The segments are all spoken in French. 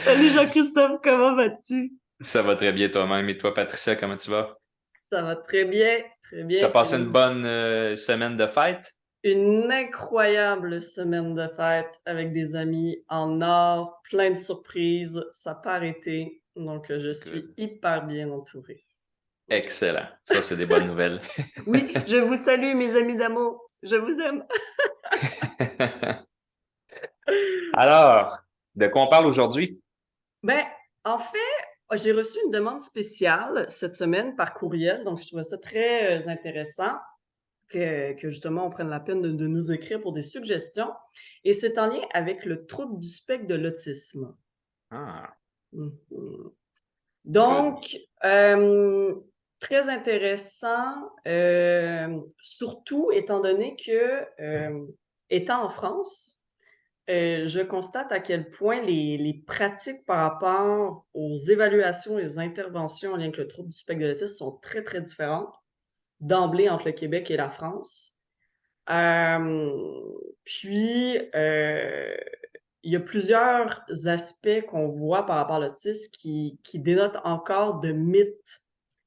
Salut Jean-Christophe, comment vas-tu? Ça va très bien toi-même. Et toi, Patricia, comment tu vas? Ça va très bien, très T'as bien. passé une bonne semaine de fête? Une incroyable semaine de fête avec des amis en or, plein de surprises, ça n'a pas arrêté. Donc, je suis Good. hyper bien entourée. Excellent. Ça, c'est des bonnes nouvelles. Oui, je vous salue, mes amis d'amour. Je vous aime. Alors, de quoi on parle aujourd'hui? Ben, en fait, j'ai reçu une demande spéciale cette semaine par courriel, donc je trouvais ça très intéressant. Que justement on prenne la peine de nous écrire pour des suggestions. Et c'est en lien avec le trouble du spectre de l'autisme. Ah, Mhm. good. Donc, très intéressant, surtout étant donné que, étant en France, je constate à quel point les pratiques par rapport aux évaluations et aux interventions en lien avec le trouble du spectre de l'autisme sont très, très différentes d'emblée entre le Québec et la France. Puis, il y a plusieurs aspects qu'on voit par rapport à l'autisme qui dénotent encore de mythes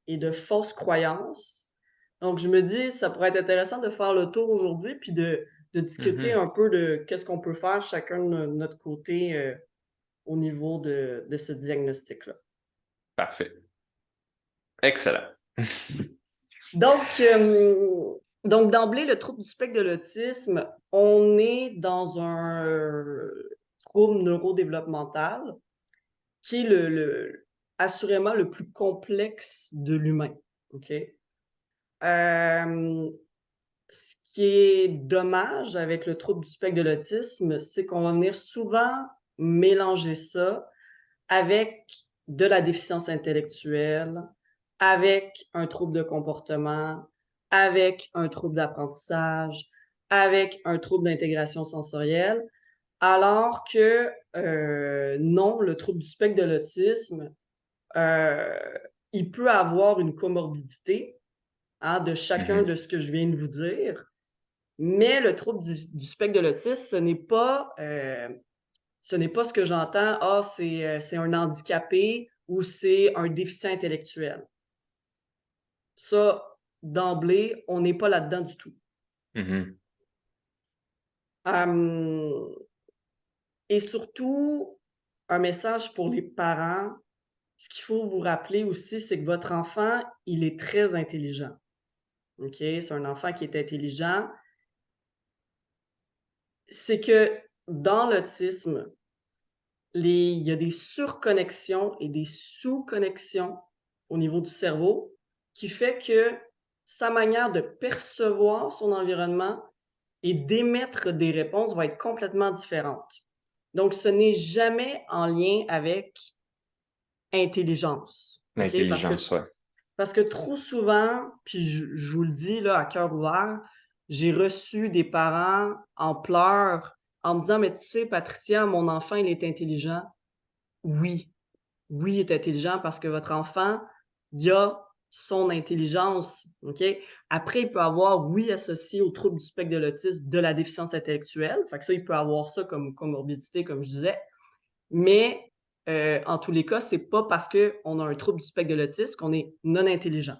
et de fausses croyances. Donc, je me dis, ça pourrait être intéressant de faire le tour aujourd'hui, puis de discuter Mhm. un peu de qu'est-ce qu'on peut faire chacun de notre côté au niveau de ce diagnostic-là. Parfait. Excellent. Donc, d'emblée, le trouble du spectre de l'autisme, on est dans un trouble neurodéveloppemental qui est assurément le plus complexe de l'humain. OK? Ce qui est dommage avec le trouble du spectre de l'autisme, c'est qu'on va venir souvent mélanger ça avec de la déficience intellectuelle, avec un trouble de comportement, avec un trouble d'apprentissage, avec un trouble d'intégration sensorielle, alors que non, le trouble du spectre de l'autisme, euh, il peut avoir une comorbidité hein, de chacun Mhm. de ce que je viens de vous dire, mais le trouble du spectre de l'autisme, ce n'est pas ce que j'entends, ah, c'est un handicapé ou c'est un déficient intellectuel. Ça, d'emblée, on n'est pas là-dedans du tout. Mhm. Hum, et surtout, un message pour les parents, ce qu'il faut vous rappeler aussi, c'est que votre enfant, il est très intelligent. OK? C'est un enfant qui est intelligent. C'est que dans l'autisme, il y a des surconnexions et des sous-connexions au niveau du cerveau qui fait que sa manière de percevoir son environnement et d'émettre des réponses va être complètement différente. Donc, ce n'est jamais en lien avec intelligence. OK? L'intelligence, ouais. Parce que trop souvent, puis je vous le dis là à cœur ouvert, j'ai reçu des parents en pleurs en me disant, mais tu sais, Patricia, mon enfant, il est intelligent. Oui, oui, il est intelligent parce que votre enfant, il a son intelligence, OK? Après, il peut avoir, oui, associé au trouble du spectre de l'autisme, de la déficience intellectuelle. Fait que ça, il peut avoir ça comme comorbidité, comme je disais. Mais en tous les cas, c'est pas parce qu'on a un trouble du spectre de l'autisme qu'on est non intelligent.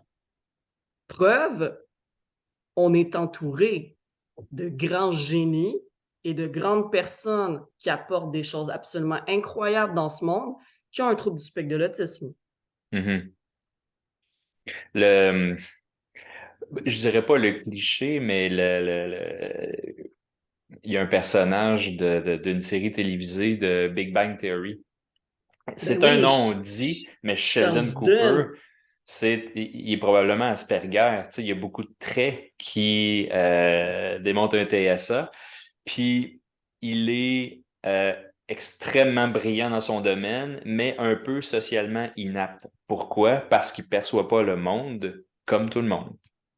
Preuve, on est entouré de grands génies et de grandes personnes qui apportent des choses absolument incroyables dans ce monde qui ont un trouble du spectre de l'autisme. Mhm. Le, je dirais pas le cliché, mais il y a un personnage d'une série télévisée de Big Bang Theory. Ben C'est un oui, nom dit, mais Sheldon Cooper, Sheldon. il est probablement Asperger. Tu sais, il y a beaucoup de traits qui démontrent un TSA. Puis il est extrêmement brillant dans son domaine, mais un peu socialement inapte. Pourquoi? Parce qu'il perçoit pas le monde comme tout le monde.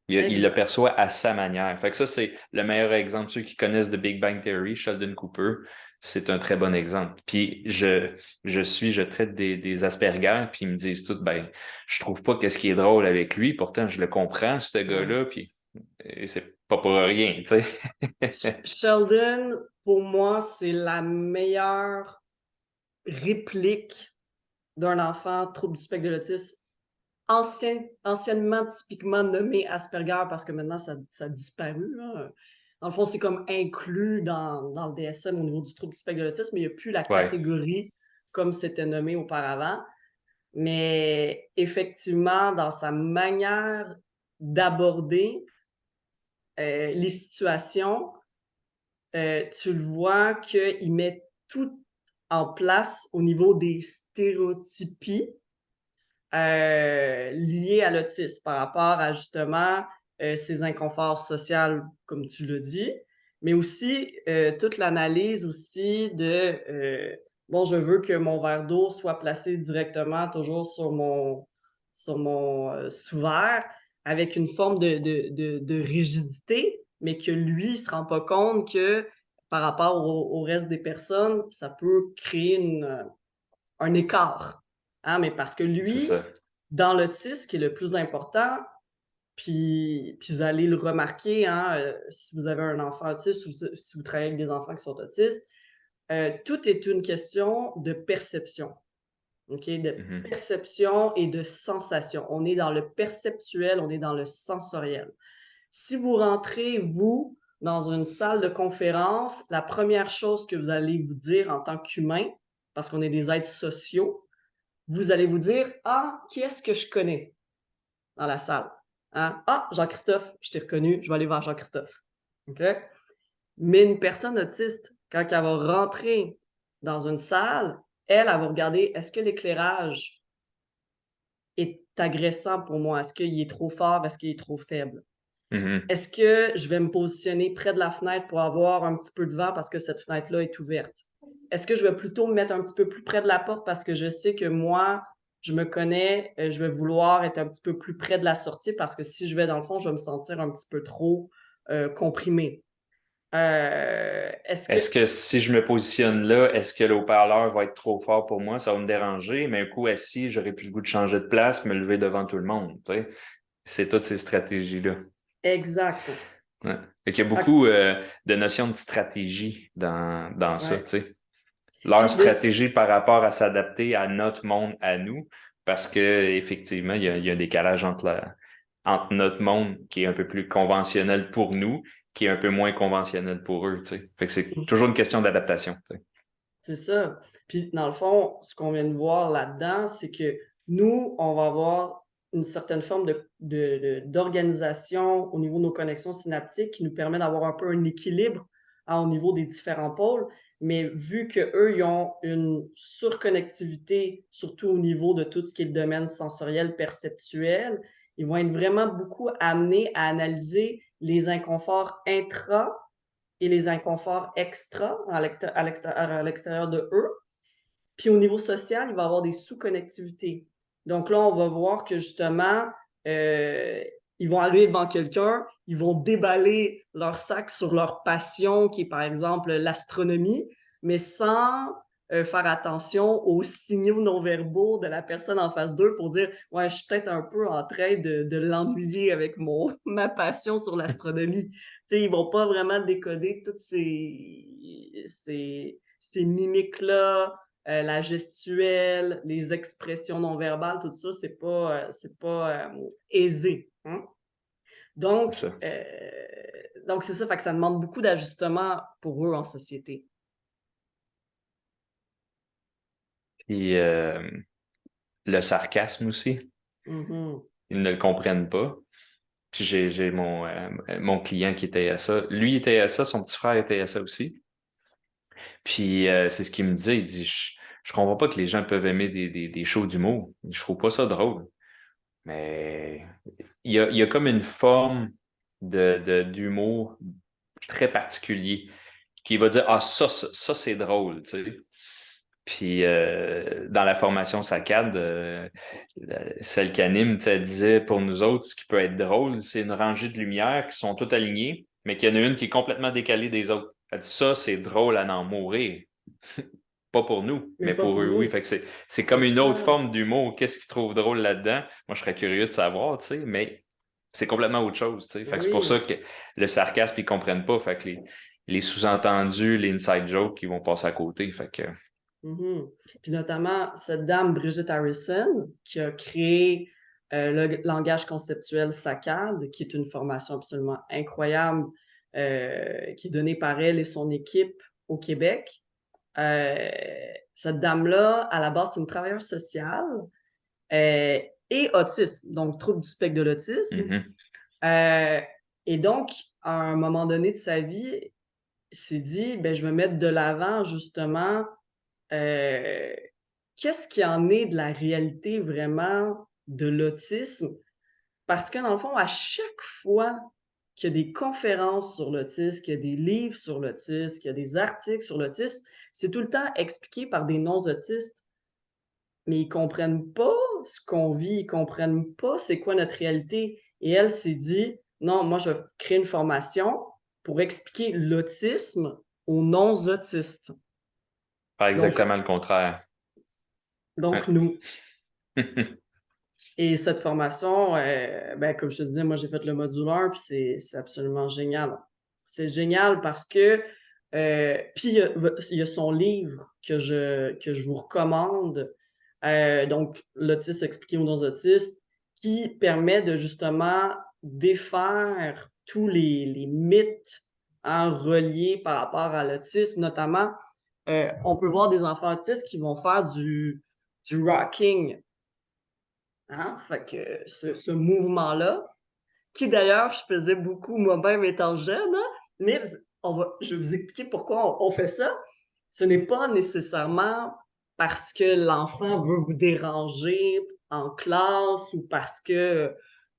Il le Exact. perçoit à sa manière. Fait que ça, c'est le meilleur exemple. Ceux qui connaissent The Big Bang Theory, Sheldon Cooper, c'est un très bon exemple. Puis je traite des Asperger, puis ils me disent tout, ben, je trouve pas qu'est-ce qui est drôle avec lui. Pourtant, je le comprends, ce Ouais. gars-là, puis c'est pas pour rien, tu sais. Sheldon, pour moi, c'est la meilleure. réplique d'un enfant trouble du spectre de l'autisme, anciennement typiquement nommé Asperger, parce que maintenant ça a disparu, là. Dans le fond, c'est comme inclus dans le DSM au niveau du trouble du spectre de l'autisme, mais il n'y a plus la Ouais, catégorie comme c'était nommé auparavant. Mais effectivement, dans sa manière d'aborder les situations, tu le vois qu'il met tout en place au niveau des stéréotypies liées à l'autisme par rapport à justement ses inconforts sociaux, comme tu l'as dit, mais aussi toute l'analyse aussi de bon, je veux que mon verre d'eau soit placé directement toujours sur mon sous-verre avec une forme de rigidité, mais que lui, il se rend pas compte que par rapport au reste des personnes, ça peut créer un écart. Hein? Mais parce que c'est lui, ça. dans l'autisme, ce qui est le plus important, puis vous allez le remarquer, hein, si vous avez un enfant autiste ou si vous travaillez avec des enfants qui sont autistes, tout est une question de perception. OK? De Mhm. perception et de sensation. On est dans le perceptuel, on est dans le sensoriel. Si vous rentrez, vous, dans une salle de conférence, la première chose que vous allez vous dire en tant qu'humain, parce qu'on est des êtres sociaux, vous allez vous dire: «Ah, qui est-ce que je connais dans la salle? Hein? Ah, Jean-Christophe, je t'ai reconnu, je vais aller voir Jean-Christophe». OK? Mais une personne autiste, quand elle va rentrer dans une salle, elle va regarder: «Est-ce que l'éclairage est agressant pour moi? Est-ce qu'il est trop fort? Est-ce qu'il est trop faible? Mhm. Est-ce que je vais me positionner près de la fenêtre pour avoir un petit peu de vent parce que cette fenêtre-là est ouverte? Est-ce que je vais plutôt me mettre un petit peu plus près de la porte parce que je sais que moi, je me connais, je vais vouloir être un petit peu plus près de la sortie parce que si je vais dans le fond, je vais me sentir un petit peu trop comprimé. Est-ce que Est-ce que si je me positionne là, est-ce que le haut-parleur va être trop fort pour moi? Ça va me déranger, mais un coup assis, j'aurais plus le goût de changer de place, me lever devant tout le monde. Tu sais. C'est toutes ces stratégies-là. exact. Ouais. Fait qu'il y a Fait que- beaucoup de notions de stratégie dans ça, ouais. tu sais. Leur Puis de stratégie par rapport à s'adapter à notre monde, à nous, parce que effectivement, il y a un décalage entre notre monde qui est un peu plus conventionnel pour nous, qui est un peu moins conventionnel pour eux, tu sais. Fait que c'est toujours une question d'adaptation, tu sais. C'est ça. Puis dans le fond, ce qu'on vient de voir là-dedans, c'est que nous, on va avoir une certaine forme d'organisation au niveau de nos connexions synaptiques qui nous permet d'avoir un peu un équilibre, hein, au niveau des différents pôles. Mais vu qu'eux, ils ont une surconnectivité, surtout au niveau de tout ce qui est le domaine sensoriel, perceptuel, ils vont être vraiment beaucoup amenés à analyser les inconforts intra et les inconforts extra à l'extérieur de eux. Puis au niveau social, il va y avoir des sous-connectivités. Donc là, on va voir que justement, euh, ils vont arriver devant quelqu'un, ils vont déballer leur sac sur leur passion, qui est par exemple l'astronomie, mais sans faire attention aux signaux non-verbaux de la personne en face d'eux pour dire ouais, je suis peut-être un peu en train de l'ennuyer avec ma passion sur l'astronomie. Tu sais, ils vont pas vraiment décoder toutes ces mimiques-là, la gestuelle, les expressions non verbales, tout ça, c'est pas aisé. Hein? C'est Donc, ça. donc c'est ça, fait que ça demande beaucoup d'ajustement pour eux en société. Puis le sarcasme aussi, Mhm. ils ne le comprennent pas. Puis j'ai mon client qui était à ça. Lui était à ça, son petit frère était à ça aussi. Puis c'est ce qu'il me disait, il dit, je comprends pas que les gens peuvent aimer des shows d'humour. Je trouve pas ça drôle. Mais il y a comme une forme d'humour très particulier qui va dire, ah, ça c'est drôle, tu sais. Puis dans la formation SACAD, celle qui anime, tu sais, elle disait pour nous autres, ce qui peut être drôle, c'est une rangée de lumières qui sont toutes alignées, mais qu'il y en a une qui est complètement décalée des autres. Elle dit ça, c'est drôle à en mourir. Pas pour nous, Mais mais pas pour pour eux, oui. nous. Fait que c'est C'est comme une autre ça. forme d'humour. Qu'est-ce qu'ils trouvent drôle là-dedans? Moi, je serais curieux de savoir, tu sais, mais c'est complètement autre chose, tu sais. Fait que c'est pour ça Oui. que le sarcasme, ils comprennent pas. Fait que les sous-entendus, les inside jokes, ils vont passer à côté. Fait que. Mhm. Puis notamment, cette dame, Bridget Harrison, qui a créé le langage conceptuel SACAD, qui est une formation absolument incroyable, qui est donnée par elle et son équipe au Québec. Euh, Cette dame-là, à la base, c'est une travailleuse sociale et autiste, donc trouble du spectre de l'autisme. Mhm. Euh, et donc, à un moment donné de sa vie, il s'est dit, ben, je vais mettre de l'avant justement euh, qu'est-ce qui en est de la réalité vraiment de l'autisme. Parce que dans le fond, à chaque fois qu'il y a des conférences sur l'autisme, qu'il y a des livres sur l'autisme, qu'il y a des articles sur l'autisme, c'est tout le temps expliqué par des non-autistes, mais ils comprennent pas ce qu'on vit, ils comprennent pas c'est quoi notre réalité. Et elle s'est dit, non, moi, je vais créer une formation pour expliquer l'autisme aux non-autistes. Pas Donc, exactement le contraire. donc Ouais. nous. Et cette formation, ben, comme je te disais, moi, j'ai fait le module 1, puis c'est absolument génial. C'est génial parce que, puis il y a son livre que je vous recommande, donc l'autisme expliqué aux non-autistes, qui permet de justement défaire tous les mythes hein, reliés par rapport à l'autisme, notamment, on peut voir des enfants autistes qui vont faire du rocking. Hein? Fait que ce mouvement-là, qui d'ailleurs, je faisais beaucoup moi-même étant jeune, hein, mais je vais vous expliquer pourquoi on fait ça. Ce n'est pas nécessairement parce que l'enfant veut vous déranger en classe ou parce que,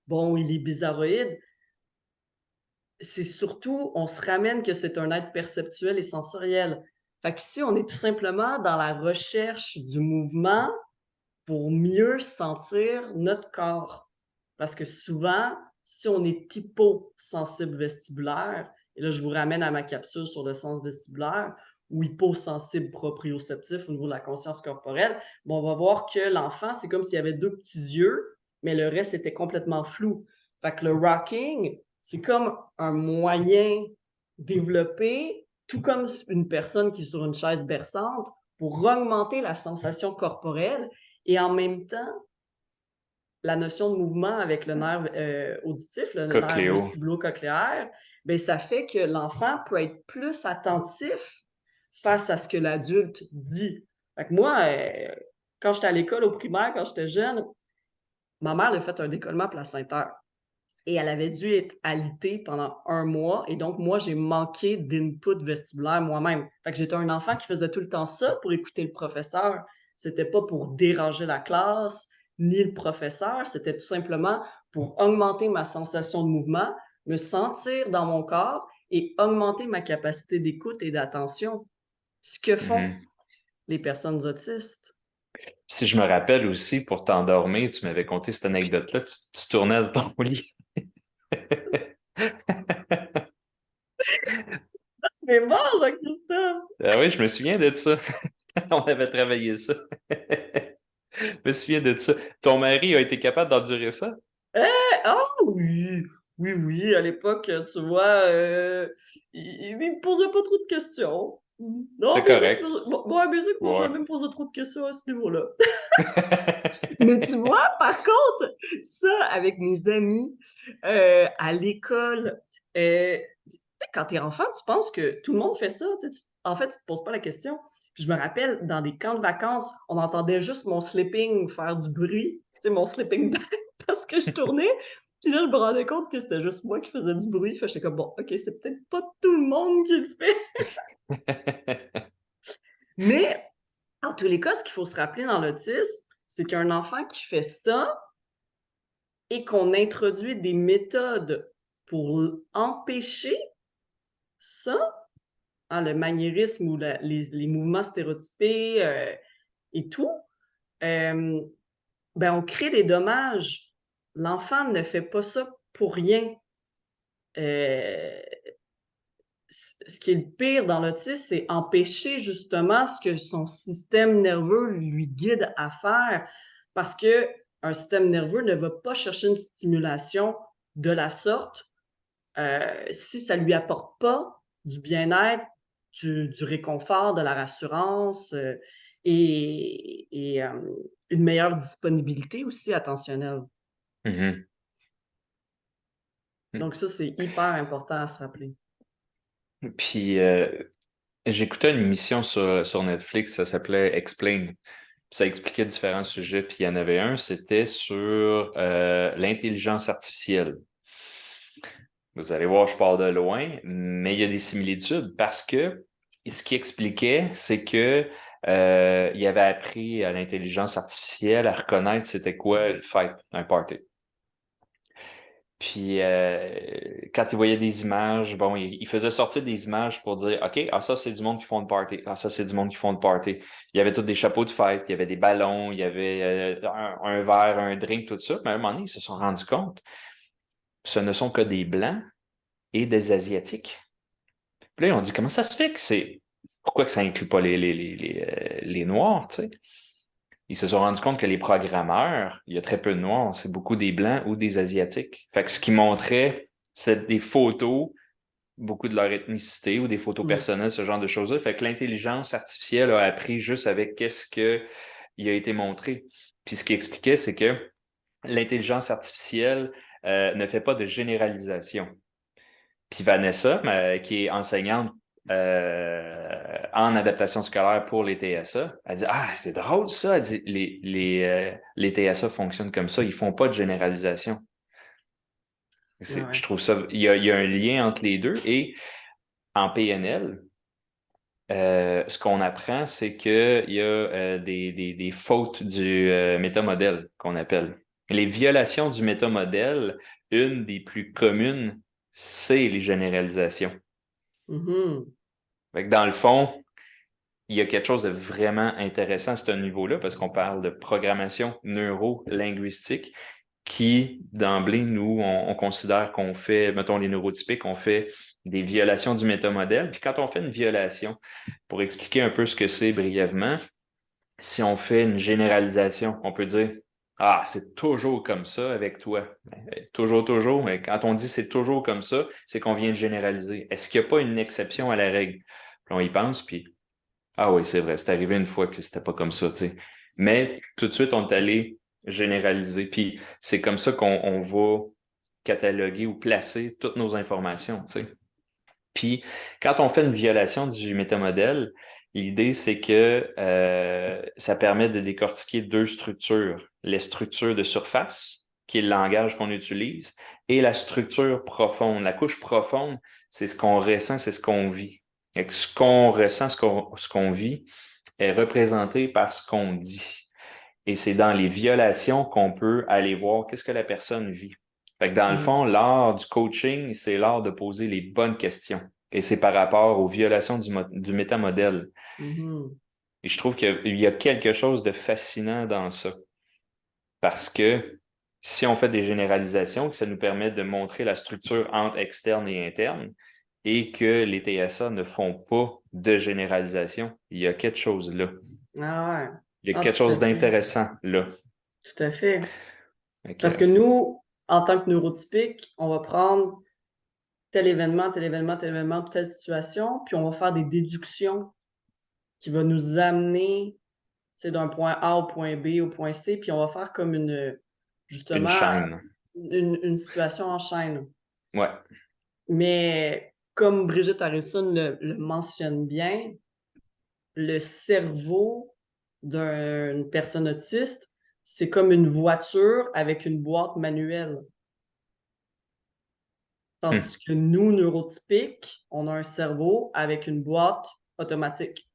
bon, il est bizarroïde. C'est surtout, on se ramène que c'est un être perceptuel et sensoriel. Fait qu'ici, on est tout simplement dans la recherche du mouvement pour mieux sentir notre corps. Parce que souvent, si on est hyposensible vestibulaire, et là, je vous ramène à ma capsule sur le sens vestibulaire, ou hyposensible proprioceptif au niveau de la conscience corporelle, bon, on va voir que l'enfant, c'est comme s'il y avait deux petits yeux, mais le reste était complètement flou. Fait que le rocking, c'est comme un moyen développé, tout comme une personne qui est sur une chaise berçante, pour augmenter la sensation corporelle et en même temps, la notion de mouvement avec le nerf auditif, le nerf Cochléo. vestibulo-cochléaire, ben, ça fait que l'enfant peut être plus attentif face à ce que l'adulte dit. Fait que moi, quand j'étais à l'école au primaire, quand j'étais jeune, ma mère a fait un décollement placentaire. Et elle avait dû être alitée pendant 1 mois. Et donc, moi, j'ai manqué d'input vestibulaire moi-même. Fait que j'étais un enfant qui faisait tout le temps ça pour écouter le professeur. C'était pas pour déranger la classe, ni le professeur. C'était tout simplement pour augmenter ma sensation de mouvement, me sentir dans mon corps et augmenter ma capacité d'écoute et d'attention. Ce que font Mhm. les personnes autistes. Si je me rappelle aussi, pour t'endormir, tu m'avais conté cette anecdote-là, tu tournais dans ton lit. Mais bon, Jean-Christophe! Ah oui, je me souviens de ça. On avait travaillé ça. Je me souviens de ça. Ton mari a été capable d'endurer ça? Eh! Ah oui! Oui, oui, à l'époque, tu vois, il me posait pas trop de questions. Non, C'est musique, correct. bon, à musique, moi, Ouais. jamais me posé trop de questions à ce niveau-là. Mais tu vois, par contre, ça, avec mes amis, à l'école, tu sais, quand t'es enfant, tu penses que tout le monde fait ça, tu sais, en fait, tu te poses pas la question. Puis je me rappelle, dans des camps de vacances, on entendait juste mon sleeping faire du bruit, tu sais, mon sleeping bag, parce que je tournais. Puis là, je me rendais compte que c'était juste moi qui faisais du bruit. Fait que j'étais comme, bon, OK, c'est peut-être pas tout le monde qui le fait. Mais, en tous les cas, ce qu'il faut se rappeler dans l'autisme, c'est qu'un enfant qui fait ça et qu'on introduit des méthodes pour empêcher ça, hein, le maniérisme ou les mouvements stéréotypés et tout, euh, ben on crée des dommages. L'enfant ne fait pas ça pour rien. Euh, Ce qui est le pire dans l'autisme, c'est empêcher justement ce que son système nerveux lui guide à faire parce que un système nerveux ne va pas chercher une stimulation de la sorte si ça lui apporte pas du bien-être, du réconfort, de la rassurance. et une meilleure disponibilité aussi attentionnelle. Mhm. Donc ça, c'est hyper important à se rappeler. Puis, j'écoutais une émission sur Netflix, ça s'appelait Explain. Ça expliquait différents sujets, puis il y en avait un, c'était sur l'intelligence artificielle. Vous allez voir, je pars de loin, mais il y a des similitudes parce que ce qu'il expliquait, c'est que il avait appris à l'intelligence artificielle à reconnaître c'était quoi une fête, un party. Puis quand il voyait des images, bon, il faisait sortir des images pour dire, OK, ah ça c'est du monde qui font une party, ah ça c'est du monde qui font une party. Il y avait tous des chapeaux de fête, il y avait des ballons, il y avait un verre, un drink, tout ça. Mais à un moment donné, ils se sont rendus compte, ce ne sont que des blancs et des asiatiques. Puis là, on dit, comment ça se fait que c'est... Pourquoi que ça inclut pas les Noirs, tu sais? Ils se sont rendus compte que les programmeurs, il y a très peu de Noirs, c'est beaucoup des Blancs ou des Asiatiques. Fait que ce qu'ils montraient, c'est des photos, beaucoup de leur ethnicité ou des photos Mm. personnelles, ce genre de choses-là. Fait que l'intelligence artificielle a appris juste avec qu'est-ce que il a été montré. Puis ce qu'il expliquait, c'est que l'intelligence artificielle ne fait pas de généralisation. Puis Vanessa, qui est enseignante en adaptation scolaire pour les TSA, elle dit, ah, c'est drôle ça. Elle dit, les TSA fonctionnent comme ça, ils font pas de généralisation. Ah Je ouais. trouve ça, il y a un lien entre les deux. Et en PNL, ce qu'on apprend, c'est qu'il y a des fautes du métamodèle qu'on appelle. Les violations du métamodèle, une des plus communes, c'est les généralisations. Mhm. Fait que dans le fond, il y a quelque chose de vraiment intéressant à ce niveau-là parce qu'on parle de programmation neuro-linguistique qui, d'emblée, nous, on considère qu'on fait, mettons les neurotypiques, on fait des violations du métamodèle. Puis quand on fait une violation, pour expliquer un peu ce que c'est brièvement, si on fait une généralisation, on peut dire, ah, c'est toujours comme ça avec toi. Toujours, toujours. Mais quand on dit c'est toujours comme ça, c'est qu'on vient de généraliser. Est-ce qu'il n'y a pas une exception à la règle? Puis on y pense, puis ah oui, c'est vrai, c'est arrivé une fois que c'était pas comme ça, tu sais. Mais tout de suite, on est allé généraliser. Puis c'est comme ça qu'on va cataloguer ou placer toutes nos informations, tu sais. Puis quand on fait une violation du métamodèle, l'idée, c'est que ça permet de décortiquer deux structures. Les structures de surface, qui est le langage qu'on utilise, et la structure profonde. La couche profonde, c'est ce qu'on ressent, c'est ce qu'on vit. Et que ce qu'on ressent, ce qu'on vit, est représenté par ce qu'on dit. Et c'est dans les violations qu'on peut aller voir qu'est-ce que la personne vit. Fait que dans le Mhm. fond, l'art du coaching, c'est l'art de poser les bonnes questions. Et c'est par rapport aux violations du métamodèle. Mhm. Et je trouve qu'il y a quelque chose de fascinant dans ça. Parce que si on fait des généralisations, que ça nous permet de montrer la structure entre externe et interne, et que les TSA ne font pas de généralisation, il y a quelque chose là. Ah ouais. Il y a Ah, quelque tout à chose fait. d'intéressant là. Tout à fait. Fait Parce que, que nous, en tant que neurotypique, on va prendre tel événement, tel événement, tel événement, telle situation, puis on va faire des déductions qui vont nous amener, tu sais, d'un point A au point B au point C, puis on va faire comme une justement, chaîne. une situation en chaîne. Ouais. Mais comme Brigitte Harrison le mentionne bien, le cerveau d'une personne autiste, c'est comme une voiture avec une boîte manuelle. Hmm. Tandis que nous, neurotypiques, on a un cerveau avec une boîte automatique.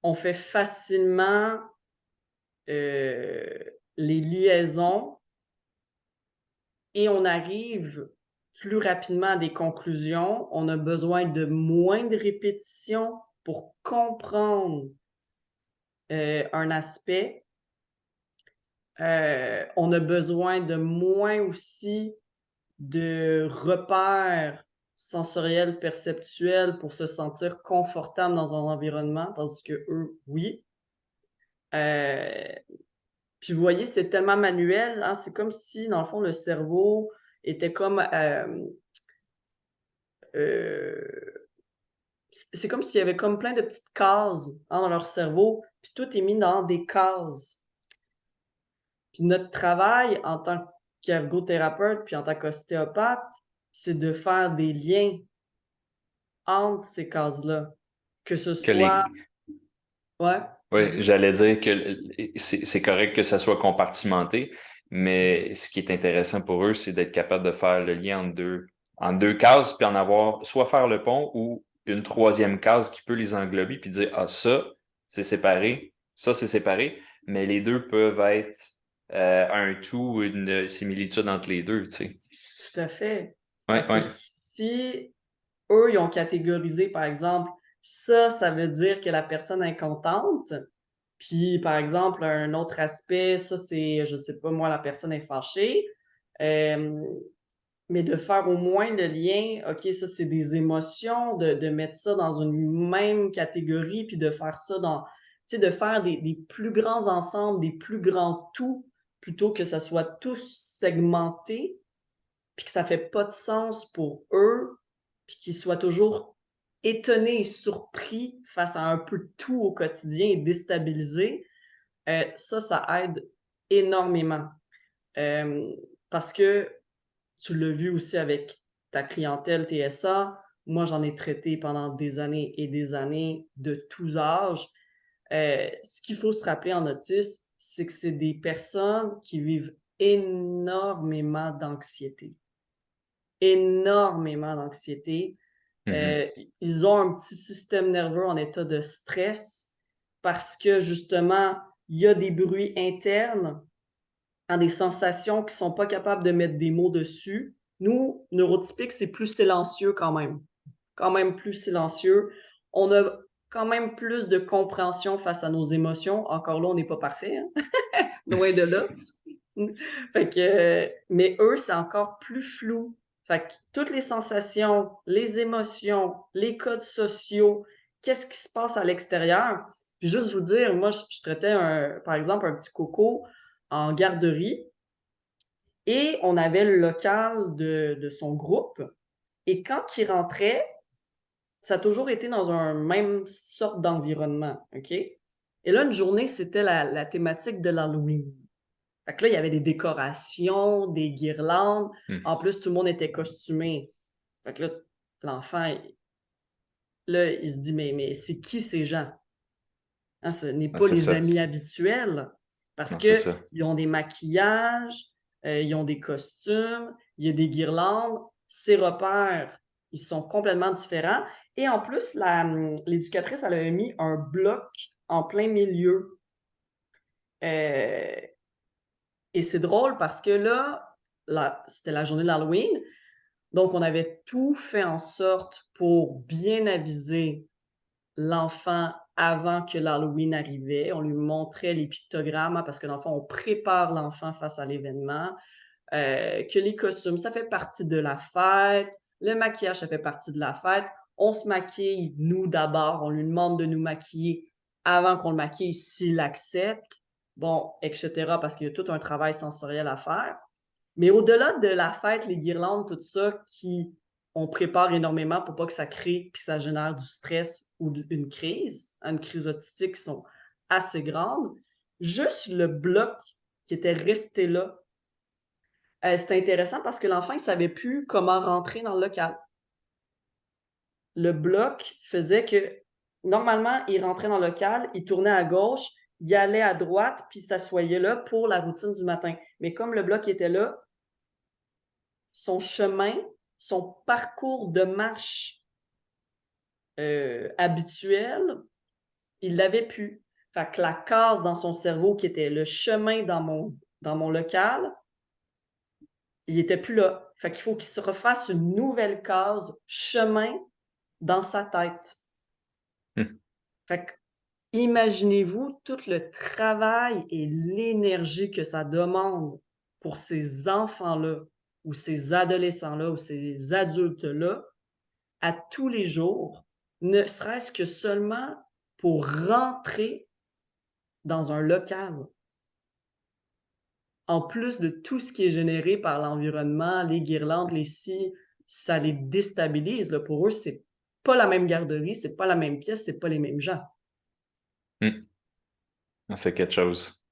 On fait facilement euh, les liaisons et on arrive plus rapidement à des conclusions. On a besoin de moins de répétitions pour comprendre un aspect. On a besoin de moins aussi de repères sensoriels, perceptuels pour se sentir confortable dans un environnement, tandis que eux, oui. Euh, Puis vous voyez, c'est tellement manuel, hein, c'est comme si, dans le fond, le cerveau était comme euh, C'est comme s'il y avait comme plein de petites cases, hein, dans leur cerveau, puis tout est mis dans des cases. Puis notre travail en tant qu'ergothérapeute, puis en tant qu'ostéopathe, c'est de faire des liens entre ces cases-là. Que ce Que soit les, ouais, Oui, vas-y. j'allais dire que c'est correct que ça soit compartimenté, mais ce qui est intéressant pour eux, c'est d'être capable de faire le lien en deux cases, puis en avoir soit faire le pont ou une troisième case qui peut les englober, puis dire, ah, ça, c'est séparé, ça, c'est séparé, mais les deux peuvent être un tout, une similitude entre les deux, tu sais. Tout à fait. Ouais, Parce que ouais. si eux, ils ont catégorisé, par exemple, ça veut dire que la personne est contente. Puis, par exemple, un autre aspect, ça, c'est, je sais pas, moi, la personne est fâchée. Euh, mais de faire au moins le lien, OK, ça, c'est des émotions, de mettre ça dans une même catégorie, puis de faire ça dans, tu sais, de faire des plus grands ensembles, des plus grands tout, plutôt que ça soit tous segmentés, puis que ça fait pas de sens pour eux, puis qu'ils soient toujours étonnés et surpris face à un peu de tout au quotidien et déstabilisés. Ça aide énormément. Euh, Parce que tu l'as vu aussi avec ta clientèle TSA. Moi, j'en ai traité pendant des années et des années de tous âges. Ce qu'il faut se rappeler en autisme, c'est que c'est des personnes qui vivent énormément d'anxiété. Énormément d'anxiété. Mhm. Euh, Ils ont un petit système nerveux en état de stress parce que justement, il y a des bruits internes, hein, des sensations qui sont pas capables de mettre des mots dessus. Nous, neurotypiques, c'est plus silencieux quand même. Quand même plus silencieux. On a quand même plus de compréhension face à nos émotions. Encore là, on n'est pas parfait, hein? Loin de là. Fait que, mais eux, c'est encore plus flou. Fait que toutes les sensations, les émotions, les codes sociaux, qu'est-ce qui se passe à l'extérieur? Puis juste vous dire, moi, je traitais par exemple un petit coco en garderie et on avait le local de son groupe. Et quand il rentrait, ça a toujours été dans un même sorte d'environnement, OK? Et là, une journée, c'était la thématique de l'Halloween. Fait que là, il y avait des décorations, des guirlandes. Mhm. En plus, tout le monde était costumé. Fait que là, l'enfant, là, il se dit, mais c'est qui ces gens? Hein, ce n'est Ah, pas c'est les ça. amis habituels parce Non, c'est que ça. ils ont des maquillages, ils ont des costumes, il y a des guirlandes. Ces repères, ils sont complètement différents. Et en plus, l'éducatrice, elle avait mis un bloc en plein milieu. Euh, et c'est drôle parce que là, c'était la journée de l'Halloween. Donc, on avait tout fait en sorte pour bien aviser l'enfant avant que l'Halloween arrivait. On lui montrait les pictogrammes, hein, parce que dans le fond, on prépare l'enfant face à l'événement. Que les costumes, ça fait partie de la fête. Le maquillage, ça fait partie de la fête. On se maquille, nous d'abord. On lui demande de nous maquiller avant qu'on le maquille s'il accepte. Bon, etc. Parce qu'il y a tout un travail sensoriel à faire. Mais au-delà de la fête, les guirlandes, tout ça, on prépare énormément pour pas que ça crée puis ça génère du stress ou une crise autistique qui sont assez grandes. Juste le bloc qui était resté là, c'était intéressant parce que l'enfant, il savait plus comment rentrer dans le local. Le bloc faisait que, normalement, il rentrait dans le local, il tournait à gauche, il allait à droite, puis il s'assoyait là pour la routine du matin. Mais comme le bloc était là, son chemin, son parcours de marche habituel, il l'avait plus. Fait que la case dans son cerveau qui était le chemin dans mon local, il était plus là. Fait qu'il faut qu'il se refasse une nouvelle case chemin dans sa tête. Mhm. Fait que imaginez-vous tout le travail et l'énergie que ça demande pour ces enfants-là, ou ces adolescents-là, ou ces adultes-là, à tous les jours, ne serait-ce que seulement pour rentrer dans un local. En plus de tout ce qui est généré par l'environnement, les guirlandes, les scies, ça les déstabilise. Là. Pour eux, pas la même garderie, c'est pas la même pièce, c'est pas les mêmes gens. C'est quelque chose.